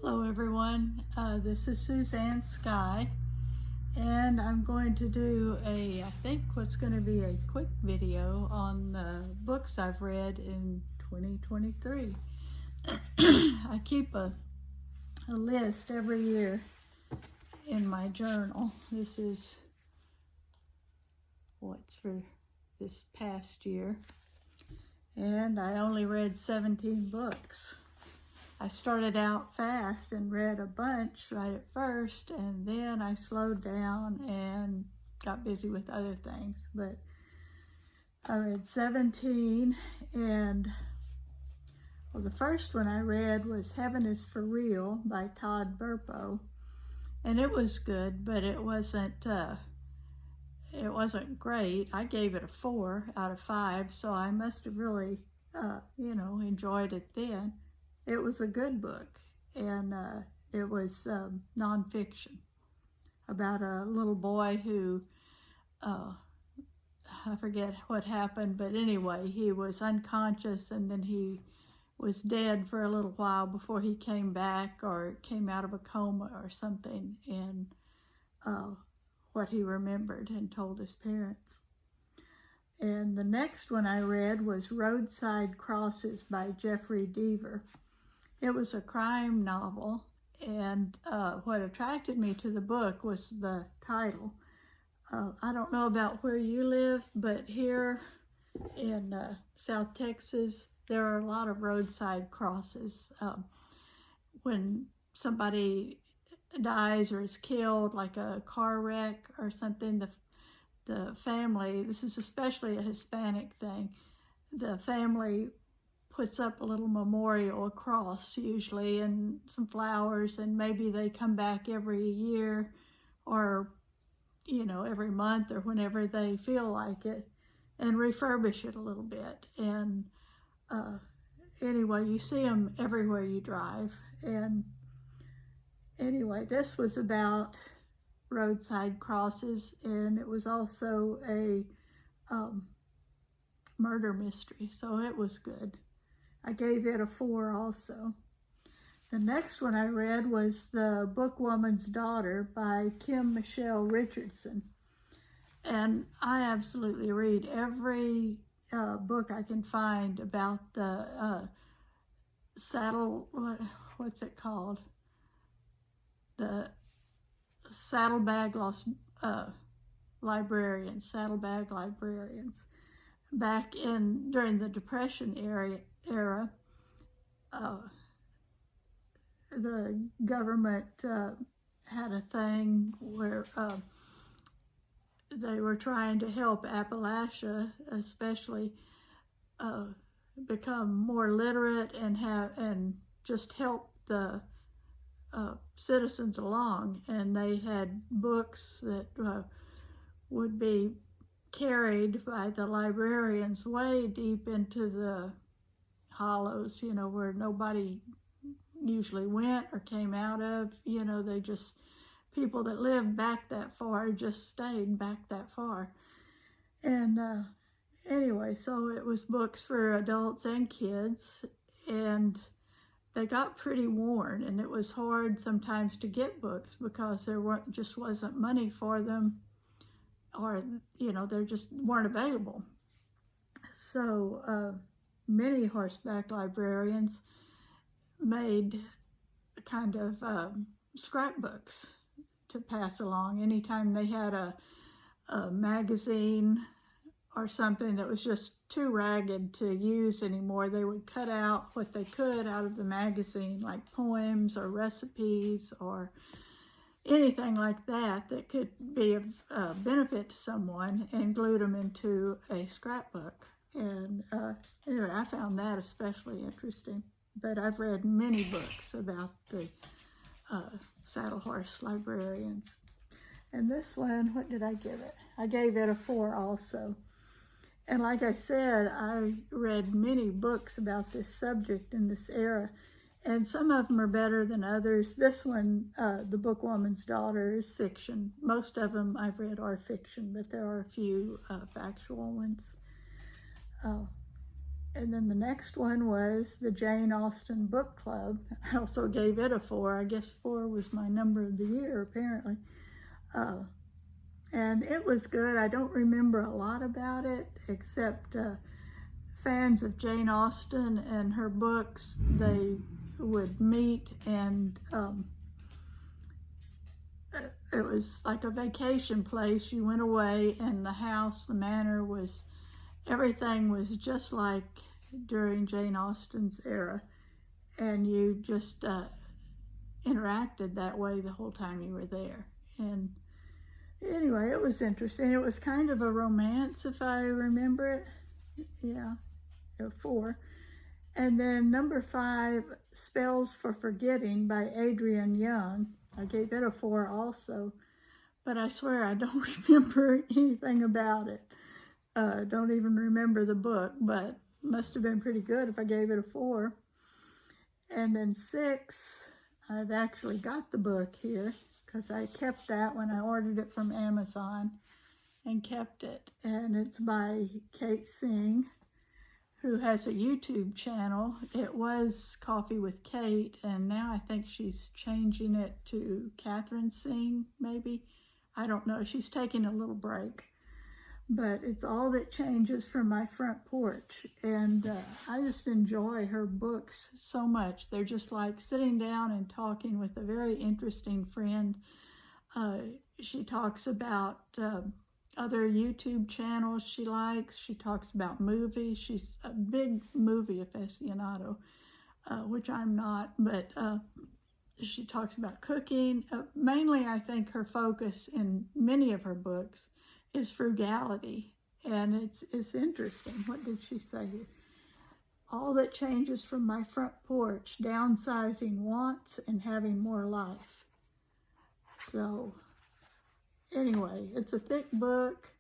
Hello everyone, this is Suzanne Sky, and I'm going to do I think what's going to be a quick video on books I've read in 2023. I keep a list every year in my journal. This is what's for this past year, and I only read 17 books. I started out fast and read a bunch right at first, and then I slowed down and got busy with other things. But I read 17, and the first one I read was Heaven is for Real by Todd Burpo, and it was good, but it wasn't great. I gave it a 4 out of 5, so I must have really enjoyed it then. It was a good book, and it was nonfiction about a little boy who, I forget what happened, but anyway, he was unconscious, and then he was dead for a little while before he came back or came out of a coma or something, and what he remembered and told his parents. And the next one I read was Roadside Crosses by Jeffrey Deaver. It was a crime novel, and what attracted me to the book was the title. I don't know about where you live, but here in South Texas, there are a lot of roadside crosses. When somebody dies or is killed, like a car wreck or something, the family, this is especially a Hispanic thing, the family puts up a little memorial, a cross usually, and some flowers, and maybe they come back every year or, every month or whenever they feel like it, and refurbish it a little bit. And anyway, you see them everywhere you drive. And anyway, this was about roadside crosses, and it was also a murder mystery, so it was good. I gave it a 4 also. The next one I read was The Bookwoman's Daughter by Kim Michelle Richardson. And I absolutely read every book I can find about the what's it called? The Saddlebag Saddlebag Librarians. Back during the Depression era, the government had a thing where they were trying to help Appalachia, especially, become more literate and just help the citizens along. And they had books that would be carried by the librarians way deep into the hollows, where nobody usually went or came out of. They just, people that lived back that far just stayed back that far. And anyway, so it was books for adults and kids, and they got pretty worn, and it was hard sometimes to get books because there just wasn't money for them, or there just weren't available. So many horseback librarians made kind of scrapbooks to pass along. Anytime they had a magazine or something that was just too ragged to use anymore, they would cut out what they could out of the magazine, like poems or recipes or anything like that could be of benefit to someone, and glued them into a scrapbook. And anyway, I found that especially interesting. But I've read many books about the saddle horse librarians. And this one, what did I give it? I gave it a 4 also. And like I said, I read many books about this subject in this era, and some of them are better than others. This one, The Bookwoman's Daughter, is fiction. Most of them I've read are fiction, but there are a few factual ones. And then the next one was the Jane Austen Book Club. I also gave it a 4. I guess 4 was my number of the year, apparently. And it was good. I don't remember a lot about it, except fans of Jane Austen and her books, they would meet, and it was like a vacation place. You went away, and the house, the manor, was, everything was just like during Jane Austen's era, and you just interacted that way the whole time you were there. And anyway, it was interesting. It was kind of a romance, if I remember it. Yeah, 4. And then number 5, Spells for Forgetting by Adrienne Young. I gave it a 4 also, but I swear I don't remember anything about it. Don't even remember the book, but must have been pretty good if I gave it a 4. And then 6, I've actually got the book here because I kept that when I ordered it from Amazon and kept it. And it's by Kate Singh, who has a YouTube channel. It was Coffee with Kate, and now I think she's changing it to Catherine Singh, maybe. I don't know. She's taking a little break. But it's All That Changes from My Front Porch. And I just enjoy her books so much. They're just like sitting down and talking with a very interesting friend. She talks about other YouTube channels she likes. She talks about movies. She's a big movie aficionado, which I'm not, but she talks about cooking. Mainly, I think her focus in many of her books is frugality, and it's interesting. What did she say here? All That Changes from My Front Porch, Downsizing Wants and Having More Life. So anyway, it's a thick book.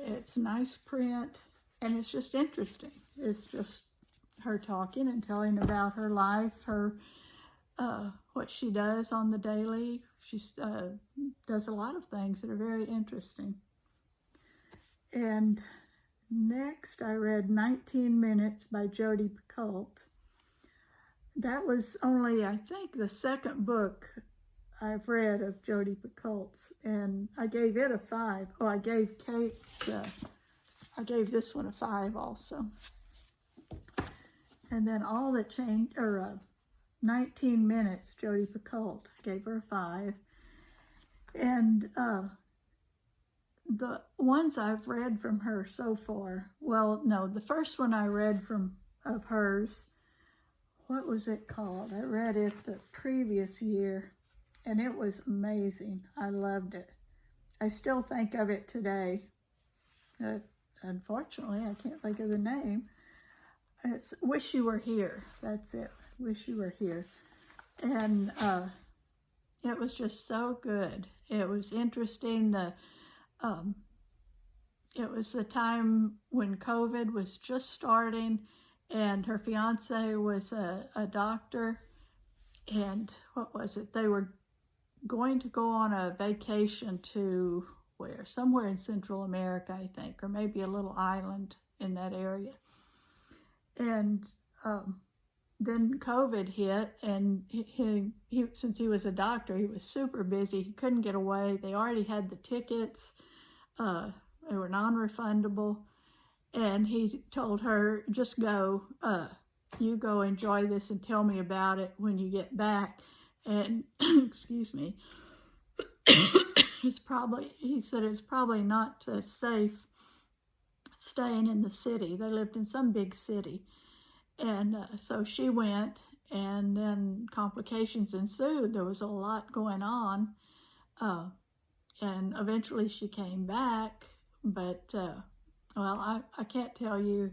It's nice print, and it's just interesting. It's just her talking and telling about her life, her what she does on the daily. She does a lot of things that are very interesting. And next, I read 19 Minutes by Jodi Picoult. That was only, I think, the second book I've read of Jodi Picoult's, and I gave it a 5. Oh, I gave Kate's, I gave this one a 5 also. And then All That Changed, 19 Minutes, Jodi Picoult, gave her a 5. And the ones I've read from her so far, well, no, the first one I read of hers, what was it called? I read it the previous year, and it was amazing. I loved it. I still think of it today. Unfortunately, I can't think of the name. It's Wish You Were Here. That's it. Wish You Were Here. And it was just so good. It was interesting. It was the time when COVID was just starting, and her fiance was a doctor. And what was it? They were going to go on a vacation to where? Somewhere in Central America, I think, or maybe a little island in that area. And then COVID hit, and he since he was a doctor, he was super busy. He couldn't get away. They already had the tickets. They were non-refundable. And he told her, just go. You go enjoy this and tell me about it when you get back. And, excuse me, he said it's probably not safe staying in the city. They lived in some big city. And so she went, and then complications ensued. There was a lot going on. And eventually she came back, but, well, I can't tell you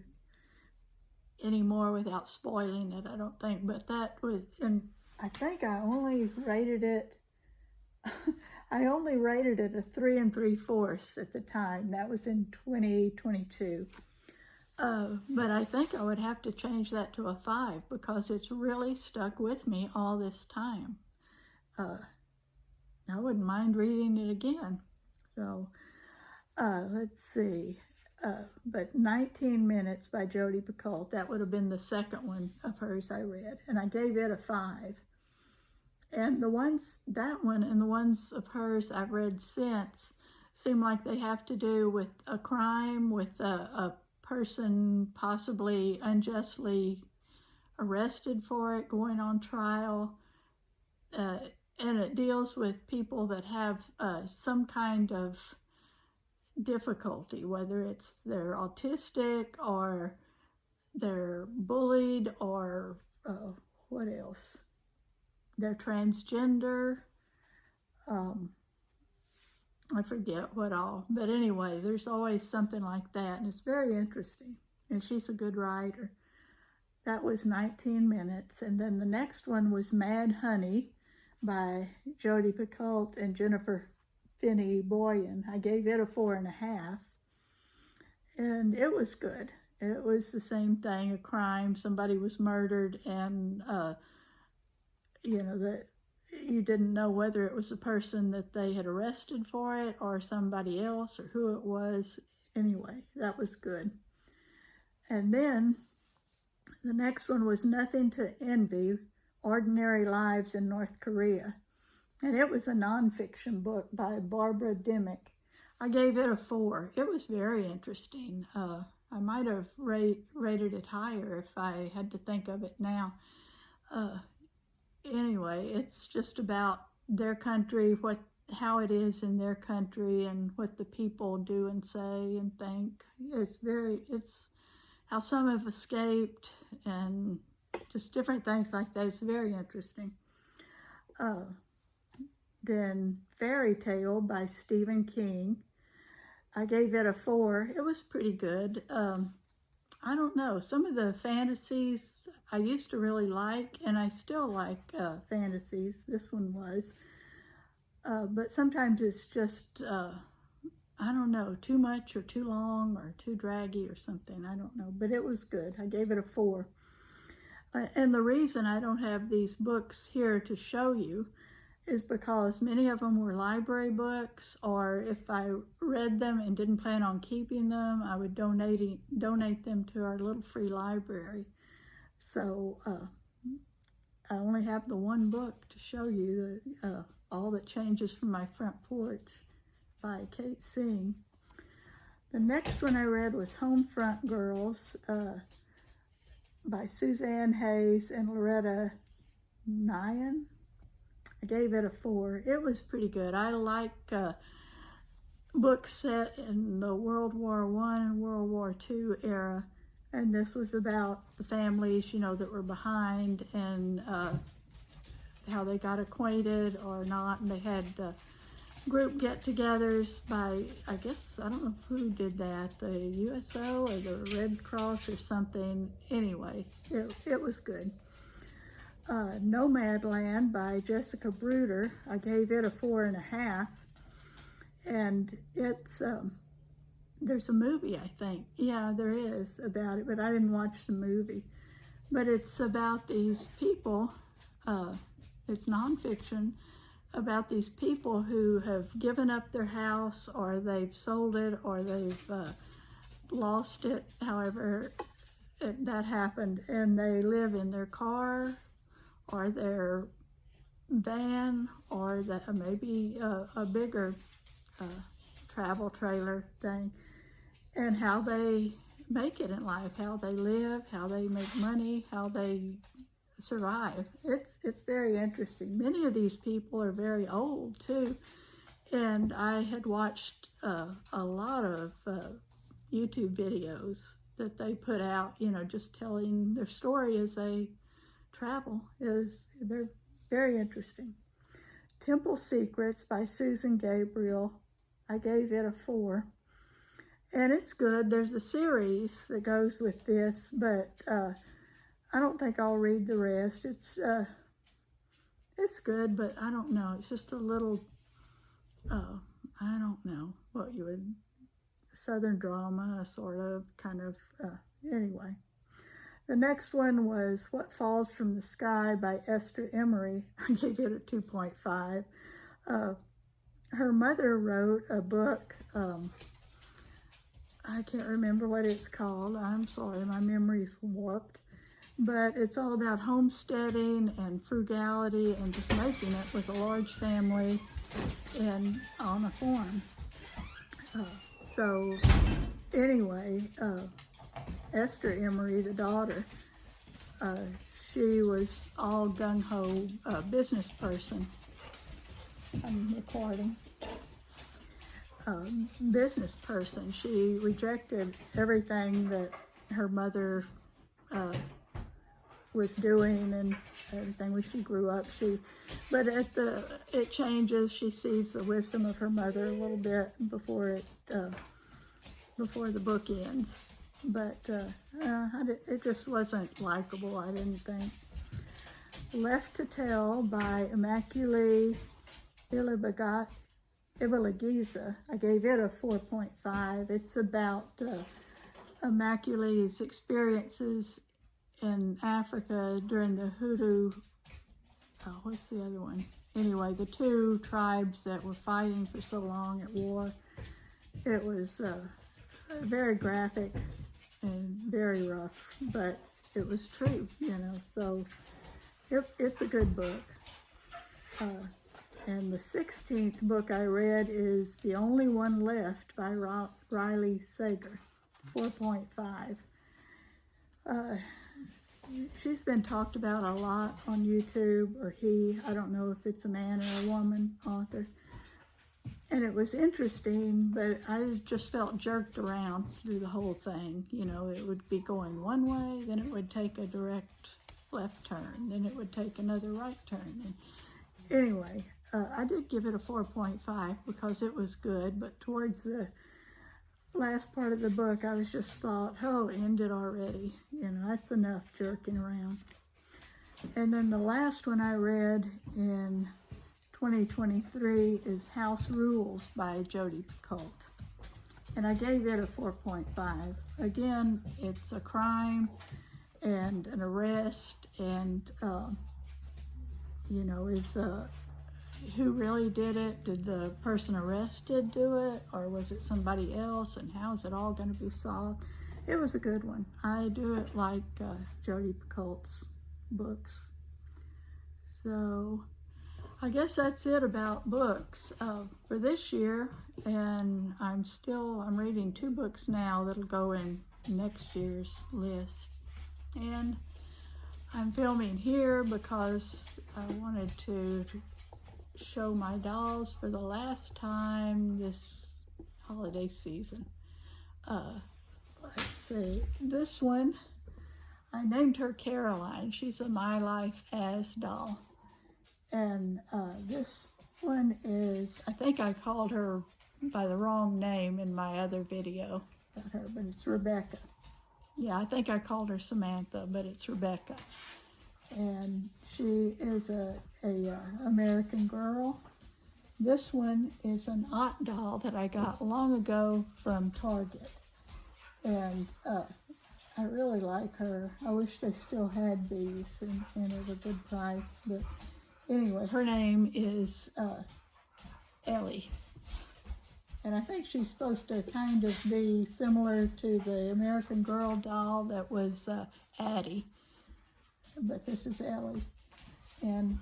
anymore without spoiling it, I don't think. But that was, and I think I only rated it, I only rated it a 3 3/4 at the time. That was in 2022. But I think I would have to change that to a 5 because it's really stuck with me all this time. I wouldn't mind reading it again. So let's see. but 19 Minutes by Jodi Picoult, that would have been the second one of hers I read, and I gave it a 5. And that one and the ones of hers I've read since seem like they have to do with a crime, with a person possibly unjustly arrested for it, going on trial, and it deals with people that have some kind of difficulty, whether it's they're autistic or they're bullied or what else? They're transgender. I forget what all, but anyway, there's always something like that, and it's very interesting, and she's a good writer. That was 19 Minutes, and then the next one was Mad Honey by Jodi Picoult and Jennifer Finney Boyan. I gave it a 4.5, and it was good. It was the same thing, a crime, somebody was murdered, and that you didn't know whether it was the person that they had arrested for it or somebody else or who it was. Anyway, that was good. And then the next one was Nothing to Envy, Ordinary Lives in North Korea. And it was a nonfiction book by Barbara Dimick. I gave it a 4. It was very interesting. I might have rated it higher if I had to think of it now. Anyway, it's just about their country, how it is in their country, and what the people do and say and think. It's how some have escaped and just different things like that. It's very interesting. Then Fairy Tale by Stephen King. I gave it a 4. It was pretty good. I don't know, some of the fantasies I used to really like, and I still like fantasies. This one was. But sometimes it's just, I don't know, too much or too long or too draggy or something. I don't know, but it was good. I gave it a 4. And the reason I don't have these books here to show you is because many of them were library books, or if I read them and didn't plan on keeping them, I would donate them to our little free library. So I only have the one book to show you, All That Changes from My Front Porch by Kate Singh. The next one I read was Homefront Girls by Suzanne Hayes and Loretta Nyan. I gave it a 4. It was pretty good. I like books set in the World War I and World War II era, and this was about the families, that were behind and how they got acquainted or not, and they had group get-togethers by, I guess, I don't know who did that, the USO or the Red Cross or something. Anyway, it was good. Nomadland by Jessica Bruder. I gave it a 4.5, and it's there's a movie, I think. Yeah, there is about it, but I didn't watch the movie. But it's about these people. It's nonfiction about these people who have given up their house, or they've sold it, or they've lost it. However, that happened, and they live in their car or their van, or maybe a bigger travel trailer thing, and how they make it in life, how they live, how they make money, how they survive. It's very interesting. Many of these people are very old too, and I had watched a lot of YouTube videos that they put out, just telling their story as they travel. They're very interesting. Temple Secrets by Susan Gabriel. I gave it a 4. And it's good. There's a series that goes with this, but I don't think I'll read the rest. It's good, but I don't know. It's just a little, I don't know what you would, Southern drama, sort of, kind of, anyway. The next one was What Falls from the Sky by Esther Emery. I gave it a 2.5. Her mother wrote a book I can't remember what it's called. I'm sorry, my memory's warped. But it's all about homesteading and frugality and just making it with a large family and on a farm. So anyway, Esther Emery, the daughter, she was all gung-ho business person. I'm recording. Business person. She rejected everything that her mother was doing and everything when she grew up. But it changes. She sees the wisdom of her mother a little bit before the book ends. But it just wasn't likable, I didn't think. Left to Tell by Immaculée Ilibagiza. I gave it a 4.5. It's about Immaculee's experiences in Africa during the Hutu, what's the other one? Anyway, the two tribes that were fighting for so long at war. It was very graphic and very rough, but it was true, so it's a good book. And the 16th book I read is The Only One Left by Riley Sager, 4.5. She's been talked about a lot on YouTube, or I don't know if it's a man or a woman author. And it was interesting, but I just felt jerked around through the whole thing. It would be going one way, then it would take a direct left turn, then it would take another right turn. And anyway, I did give it a 4.5 because it was good, but towards the last part of the book, I was just thought, oh, end it already. That's enough jerking around. And then the last one I read in 2023 is House Rules by Jodi Picoult. And I gave it a 4.5. Again, it's a crime and an arrest and, who really did it? Did the person arrested do it, or was it somebody else, and how's it all going to be solved? It was a good one. I do it like Jodi Picoult's books. So I guess that's it about books for this year, and I'm reading 2 books now that'll go in next year's list. And I'm filming here because I wanted to show my dolls for the last time this holiday season. Let's see, this one, I named her Caroline. She's a My Life As doll. And this one is, I think I called her by the wrong name in my other video about her, but it's Rebecca. Yeah, I think I called her Samantha, but it's Rebecca. And she is a American Girl. This one is an Ott doll that I got long ago from Target. And I really like her. I wish they still had these and at a good price. But anyway, her name is Ellie. And I think she's supposed to kind of be similar to the American Girl doll that was Addie. But this is Ellie. And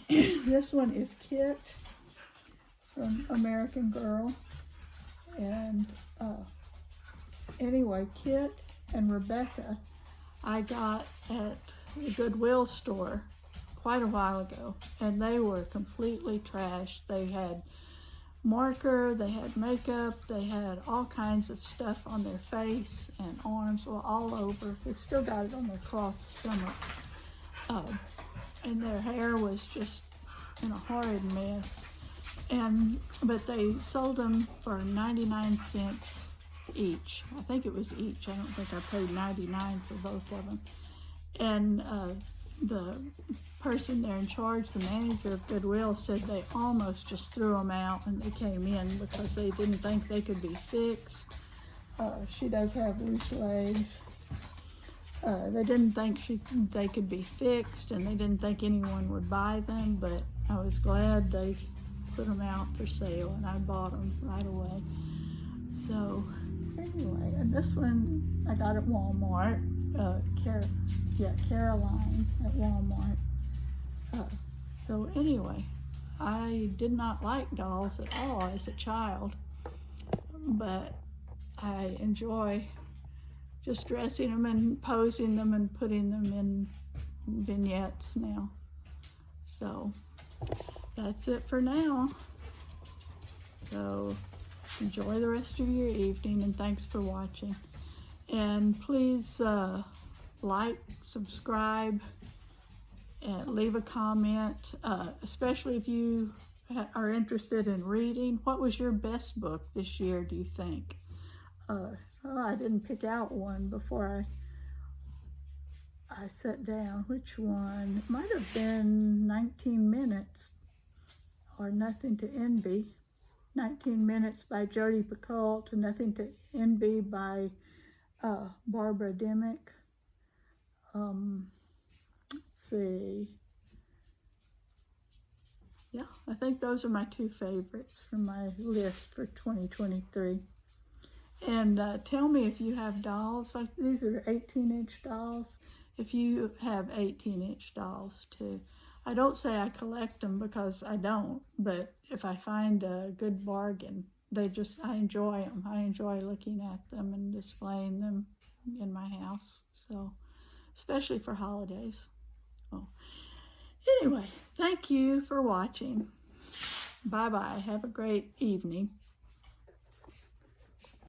this one is Kit from American Girl. And anyway, Kit and Rebecca I got at the Goodwill store quite a while ago, and they were completely trashed. They had marker, they had makeup, they had all kinds of stuff on their face and arms, well, all over. They've still got it on their cloth stomachs. And their hair was just in a horrid mess. But they sold them for 99 cents each. I think it was each. I don't think I paid 99 for both of them. And the person there in charge, the manager of Goodwill, said they almost just threw them out when they came in because they didn't think they could be fixed. She does have loose legs. They didn't think they could be fixed, and they didn't think anyone would buy them, but I was glad they put them out for sale, and I bought them right away. So anyway, and this one I got at Walmart. Caroline at Walmart. So anyway, I did not like dolls at all as a child, but I enjoy just dressing them and posing them and putting them in vignettes now. So that's it for now. So enjoy the rest of your evening, and thanks for watching. And please like, subscribe, and leave a comment, especially if you are interested in reading. What was your best book this year, do you think? I didn't pick out one before I sat down. Which one? It might have been 19 Minutes or Nothing to Envy. 19 Minutes by Jodi Picoult and Nothing to Envy by Barbara Dimick. Let's see. Yeah, I think those are my two favorites from my list for 2023. And tell me if you have dolls. Like these are 18-inch dolls. If you have 18-inch dolls too. I don't say I collect them because I don't, but if I find a good bargain, I enjoy them. I enjoy looking at them and displaying them in my house. So, especially for holidays. Oh. Anyway, thank you for watching. Bye-bye. Have a great evening.